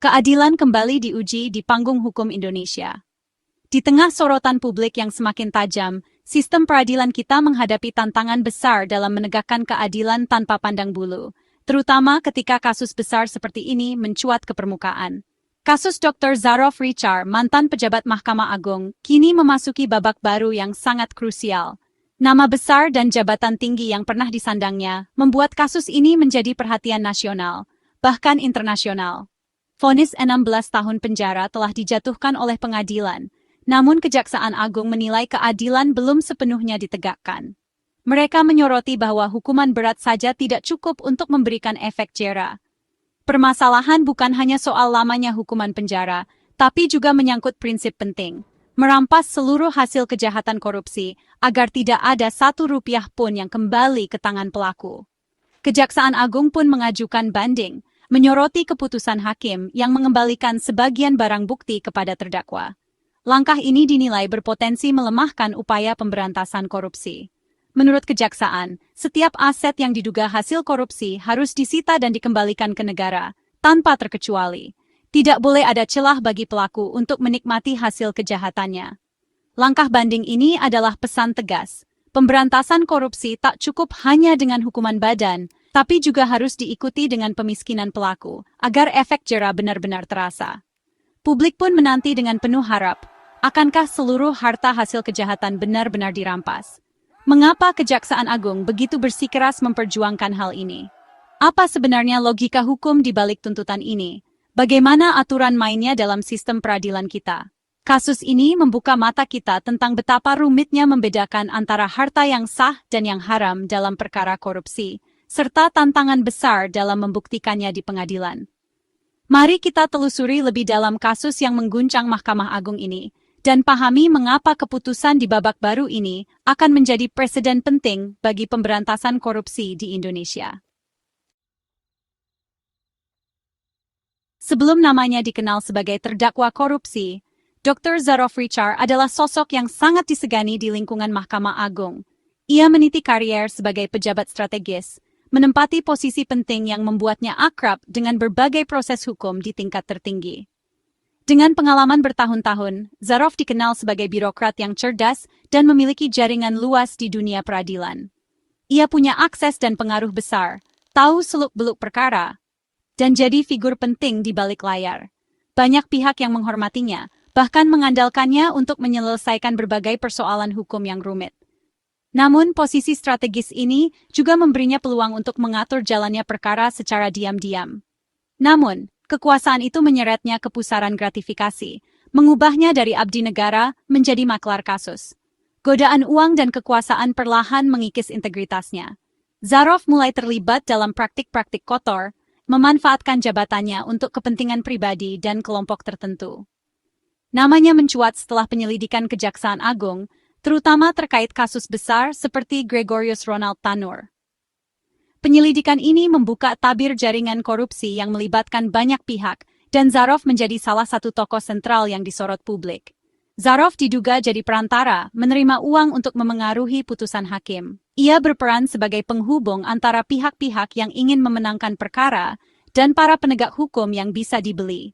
Keadilan kembali diuji di panggung hukum Indonesia. Di tengah sorotan publik yang semakin tajam, sistem peradilan kita menghadapi tantangan besar dalam menegakkan keadilan tanpa pandang bulu, terutama ketika kasus besar seperti ini mencuat ke permukaan. Kasus Dr. Zarof Richard, mantan pejabat Mahkamah Agung, kini memasuki babak baru yang sangat krusial. Nama besar dan jabatan tinggi yang pernah disandangnya membuat kasus ini menjadi perhatian nasional, bahkan internasional. Vonis 16 tahun penjara telah dijatuhkan oleh pengadilan, namun Kejaksaan Agung menilai keadilan belum sepenuhnya ditegakkan. Mereka menyoroti bahwa hukuman berat saja tidak cukup untuk memberikan efek jera. Permasalahan bukan hanya soal lamanya hukuman penjara, tapi juga menyangkut prinsip penting, merampas seluruh hasil kejahatan korupsi agar tidak ada Rp1 pun yang kembali ke tangan pelaku. Kejaksaan Agung pun mengajukan banding, menyoroti keputusan hakim yang mengembalikan sebagian barang bukti kepada terdakwa. Langkah ini dinilai berpotensi melemahkan upaya pemberantasan korupsi. Menurut Kejaksaan, setiap aset yang diduga hasil korupsi harus disita dan dikembalikan ke negara, tanpa terkecuali. Tidak boleh ada celah bagi pelaku untuk menikmati hasil kejahatannya. Langkah banding ini adalah pesan tegas. Pemberantasan korupsi tak cukup hanya dengan hukuman badan, tapi juga harus diikuti dengan pemiskinan pelaku, agar efek jera benar-benar terasa. Publik pun menanti dengan penuh harap, akankah seluruh harta hasil kejahatan benar-benar dirampas? Mengapa Kejaksaan Agung begitu bersikeras memperjuangkan hal ini? Apa sebenarnya logika hukum di balik tuntutan ini? Bagaimana aturan mainnya dalam sistem peradilan kita? Kasus ini membuka mata kita tentang betapa rumitnya membedakan antara harta yang sah dan yang haram dalam perkara korupsi, serta tantangan besar dalam membuktikannya di pengadilan. Mari kita telusuri lebih dalam kasus yang mengguncang Mahkamah Agung ini, dan pahami mengapa keputusan di babak baru ini akan menjadi presiden penting bagi pemberantasan korupsi di Indonesia. Sebelum namanya dikenal sebagai terdakwa korupsi, Dr. Zarof Richard adalah sosok yang sangat disegani di lingkungan Mahkamah Agung. Ia meniti karier sebagai pejabat strategis, menempati posisi penting yang membuatnya akrab dengan berbagai proses hukum di tingkat tertinggi. Dengan pengalaman bertahun-tahun, Zarof dikenal sebagai birokrat yang cerdas dan memiliki jaringan luas di dunia peradilan. Ia punya akses dan pengaruh besar, tahu seluk-beluk perkara, dan jadi figur penting di balik layar. Banyak pihak yang menghormatinya, bahkan mengandalkannya untuk menyelesaikan berbagai persoalan hukum yang rumit. Namun, posisi strategis ini juga memberinya peluang untuk mengatur jalannya perkara secara diam-diam. Namun, kekuasaan itu menyeretnya ke pusaran gratifikasi, mengubahnya dari abdi negara menjadi maklar kasus. Godaan uang dan kekuasaan perlahan mengikis integritasnya. Zarof mulai terlibat dalam praktik-praktik kotor, memanfaatkan jabatannya untuk kepentingan pribadi dan kelompok tertentu. Namanya mencuat setelah penyelidikan Kejaksaan Agung, terutama terkait kasus besar seperti Gregorius Ronald Tanur. Penyelidikan ini membuka tabir jaringan korupsi yang melibatkan banyak pihak, dan Zarof menjadi salah satu tokoh sentral yang disorot publik. Zarof diduga jadi perantara, menerima uang untuk memengaruhi putusan hakim. Ia berperan sebagai penghubung antara pihak-pihak yang ingin memenangkan perkara dan para penegak hukum yang bisa dibeli.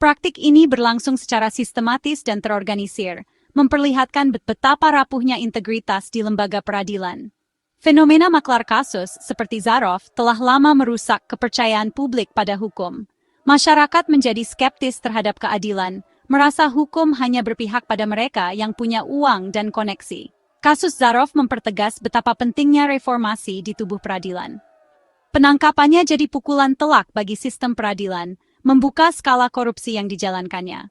Praktik ini berlangsung secara sistematis dan terorganisir, memperlihatkan betapa rapuhnya integritas di lembaga peradilan. Fenomena maklar kasus seperti Zarof telah lama merusak kepercayaan publik pada hukum. Masyarakat menjadi skeptis terhadap keadilan, merasa hukum hanya berpihak pada mereka yang punya uang dan koneksi. Kasus Zarof mempertegas betapa pentingnya reformasi di tubuh peradilan. Penangkapannya jadi pukulan telak bagi sistem peradilan, membuka skala korupsi yang dijalankannya.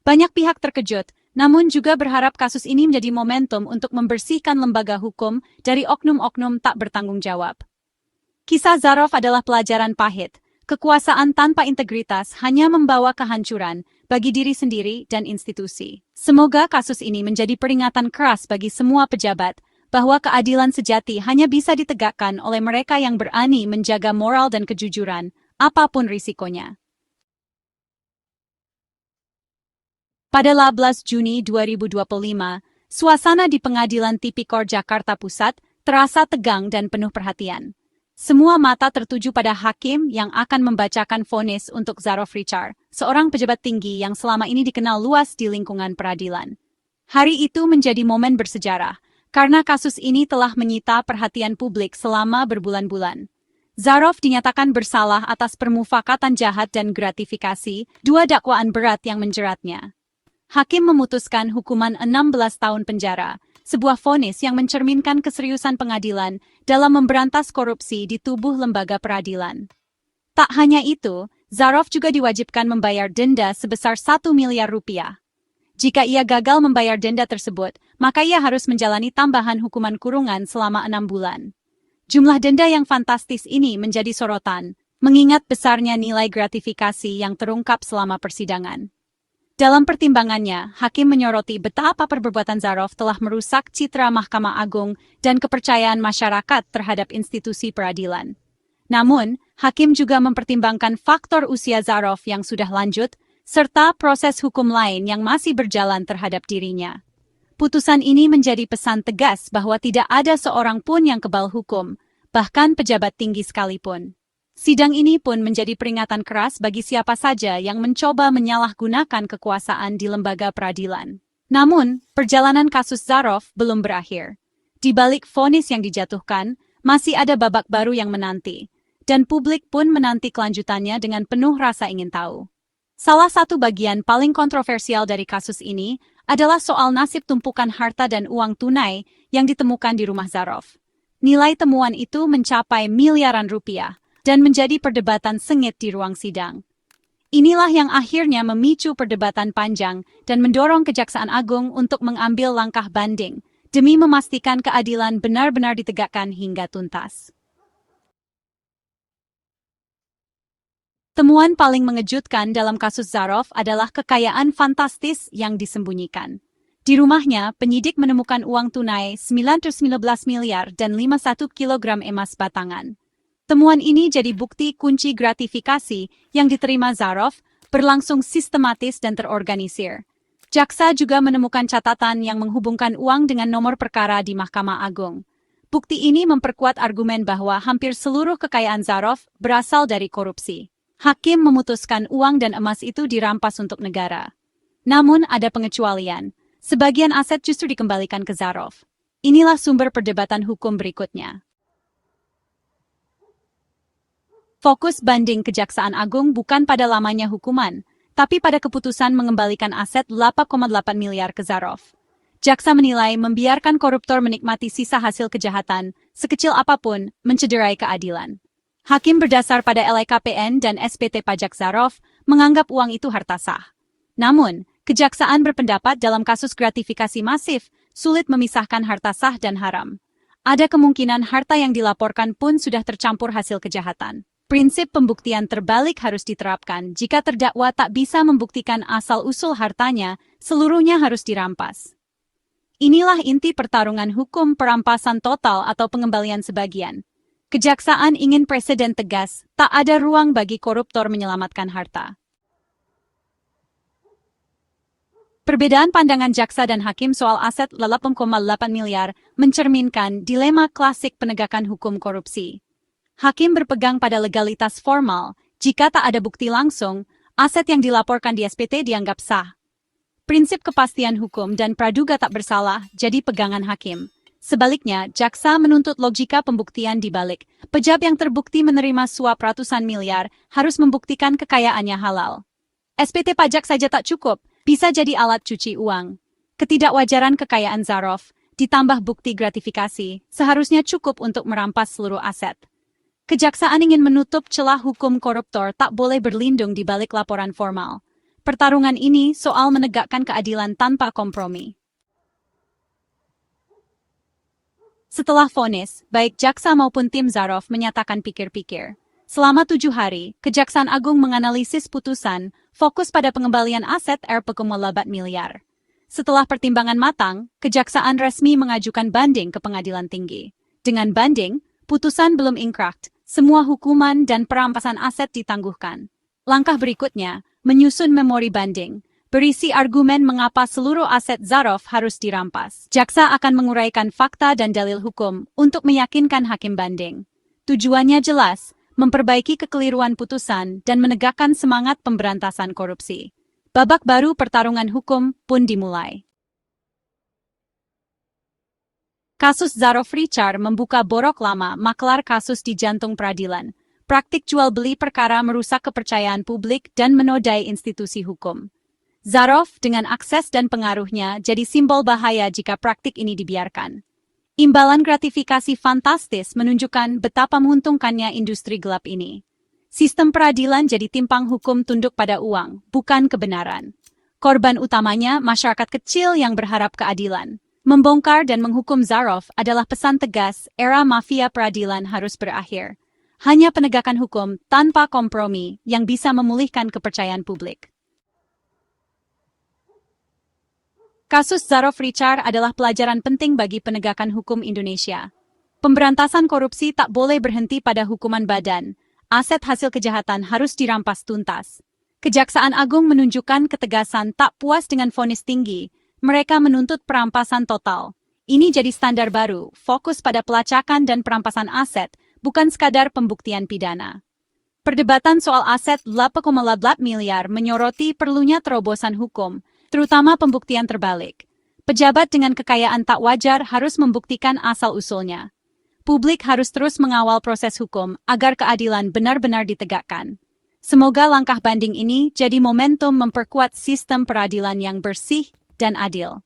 Banyak pihak terkejut, namun juga berharap kasus ini menjadi momentum untuk membersihkan lembaga hukum dari oknum-oknum tak bertanggung jawab. Kisah Zarof adalah pelajaran pahit. Kekuasaan tanpa integritas hanya membawa kehancuran bagi diri sendiri dan institusi. Semoga kasus ini menjadi peringatan keras bagi semua pejabat bahwa keadilan sejati hanya bisa ditegakkan oleh mereka yang berani menjaga moral dan kejujuran, apapun risikonya. Pada 18 Juni 2025, suasana di Pengadilan Tipikor Jakarta Pusat terasa tegang dan penuh perhatian. Semua mata tertuju pada hakim yang akan membacakan vonis untuk Zarov Richard, seorang pejabat tinggi yang selama ini dikenal luas di lingkungan peradilan. Hari itu menjadi momen bersejarah, karena kasus ini telah menyita perhatian publik selama berbulan-bulan. Zarov dinyatakan bersalah atas permufakatan jahat dan gratifikasi, dua dakwaan berat yang menjeratnya. Hakim memutuskan hukuman 16 tahun penjara, sebuah vonis yang mencerminkan keseriusan pengadilan dalam memberantas korupsi di tubuh lembaga peradilan. Tak hanya itu, Zarov juga diwajibkan membayar denda sebesar 1 miliar rupiah. Jika ia gagal membayar denda tersebut, maka ia harus menjalani tambahan hukuman kurungan selama 6 bulan. Jumlah denda yang fantastis ini menjadi sorotan, mengingat besarnya nilai gratifikasi yang terungkap selama persidangan. Dalam pertimbangannya, hakim menyoroti betapa perbuatan Zarov telah merusak citra Mahkamah Agung dan kepercayaan masyarakat terhadap institusi peradilan. Namun, hakim juga mempertimbangkan faktor usia Zarov yang sudah lanjut, serta proses hukum lain yang masih berjalan terhadap dirinya. Putusan ini menjadi pesan tegas bahwa tidak ada seorang pun yang kebal hukum, bahkan pejabat tinggi sekalipun. Sidang ini pun menjadi peringatan keras bagi siapa saja yang mencoba menyalahgunakan kekuasaan di lembaga peradilan. Namun, perjalanan kasus Zarov belum berakhir. Di balik vonis yang dijatuhkan, masih ada babak baru yang menanti, dan publik pun menanti kelanjutannya dengan penuh rasa ingin tahu. Salah satu bagian paling kontroversial dari kasus ini adalah soal nasib tumpukan harta dan uang tunai yang ditemukan di rumah Zarov. Nilai temuan itu mencapai miliaran rupiah, dan menjadi perdebatan sengit di ruang sidang. Inilah yang akhirnya memicu perdebatan panjang dan mendorong Kejaksaan Agung untuk mengambil langkah banding demi memastikan keadilan benar-benar ditegakkan hingga tuntas. Temuan paling mengejutkan dalam kasus Zarov adalah kekayaan fantastis yang disembunyikan. Di rumahnya, penyidik menemukan uang tunai 919 miliar dan 51 kilogram emas batangan. Temuan ini jadi bukti kunci gratifikasi yang diterima Zarov berlangsung sistematis dan terorganisir. Jaksa juga menemukan catatan yang menghubungkan uang dengan nomor perkara di Mahkamah Agung. Bukti ini memperkuat argumen bahwa hampir seluruh kekayaan Zarov berasal dari korupsi. Hakim memutuskan uang dan emas itu dirampas untuk negara. Namun ada pengecualian. Sebagian aset justru dikembalikan ke Zarov. Inilah sumber perdebatan hukum berikutnya. Fokus banding Kejaksaan Agung bukan pada lamanya hukuman, tapi pada keputusan mengembalikan aset 8,8 miliar ke Zarov. Jaksa menilai membiarkan koruptor menikmati sisa hasil kejahatan, sekecil apapun, mencederai keadilan. Hakim berdasar pada LKPN dan SPT pajak Zarov menganggap uang itu harta sah. Namun, Kejaksaan berpendapat dalam kasus gratifikasi masif, sulit memisahkan harta sah dan haram. Ada kemungkinan harta yang dilaporkan pun sudah tercampur hasil kejahatan. Prinsip pembuktian terbalik harus diterapkan. Jika terdakwa tak bisa membuktikan asal-usul hartanya, seluruhnya harus dirampas. Inilah inti pertarungan hukum perampasan total atau pengembalian sebagian. Kejaksaan ingin presiden tegas, tak ada ruang bagi koruptor menyelamatkan harta. Perbedaan pandangan jaksa dan hakim soal aset 8,8 miliar mencerminkan dilema klasik penegakan hukum korupsi. Hakim berpegang pada legalitas formal, jika tak ada bukti langsung, aset yang dilaporkan di SPT dianggap sah. Prinsip kepastian hukum dan praduga tak bersalah jadi pegangan hakim. Sebaliknya, jaksa menuntut logika pembuktian di balik. Pejabat yang terbukti menerima suap ratusan miliar harus membuktikan kekayaannya halal. SPT pajak saja tak cukup, bisa jadi alat cuci uang. Ketidakwajaran kekayaan Zarov, ditambah bukti gratifikasi, seharusnya cukup untuk merampas seluruh aset. Kejaksaan ingin menutup celah hukum koruptor tak boleh berlindung di balik laporan formal. Pertarungan ini soal menegakkan keadilan tanpa kompromi. Setelah vonis, baik jaksa maupun tim Zarov menyatakan pikir-pikir. Selama 7 hari, Kejaksaan Agung menganalisis putusan, fokus pada pengembalian aset Rp.8 miliar. Setelah pertimbangan matang, Kejaksaan resmi mengajukan banding ke Pengadilan Tinggi. Dengan banding, putusan belum ingkrah. Semua hukuman dan perampasan aset ditangguhkan. Langkah berikutnya, menyusun memori banding, berisi argumen mengapa seluruh aset Zarov harus dirampas. Jaksa akan menguraikan fakta dan dalil hukum untuk meyakinkan hakim banding. Tujuannya jelas, memperbaiki kekeliruan putusan dan menegakkan semangat pemberantasan korupsi. Babak baru pertarungan hukum pun dimulai. Kasus Zarof Richard membuka borok lama maklar kasus di jantung peradilan. Praktik jual-beli perkara merusak kepercayaan publik dan menodai institusi hukum. Zarof dengan akses dan pengaruhnya jadi simbol bahaya jika praktik ini dibiarkan. Imbalan gratifikasi fantastis menunjukkan betapa menguntungkannya industri gelap ini. Sistem peradilan jadi timpang hukum tunduk pada uang, bukan kebenaran. Korban utamanya masyarakat kecil yang berharap keadilan. Membongkar dan menghukum Zarof adalah pesan tegas, era mafia peradilan harus berakhir. Hanya penegakan hukum tanpa kompromi yang bisa memulihkan kepercayaan publik. Kasus Zarof Richard adalah pelajaran penting bagi penegakan hukum Indonesia. Pemberantasan korupsi tak boleh berhenti pada hukuman badan. Aset hasil kejahatan harus dirampas tuntas. Kejaksaan Agung menunjukkan ketegasan tak puas dengan vonis tinggi. Mereka menuntut perampasan total. Ini jadi standar baru, fokus pada pelacakan dan perampasan aset, bukan sekadar pembuktian pidana. Perdebatan soal aset 8,8 miliar menyoroti perlunya terobosan hukum, terutama pembuktian terbalik. Pejabat dengan kekayaan tak wajar harus membuktikan asal-usulnya. Publik harus terus mengawal proses hukum agar keadilan benar-benar ditegakkan. Semoga langkah banding ini jadi momentum memperkuat sistem peradilan yang bersih dan adil.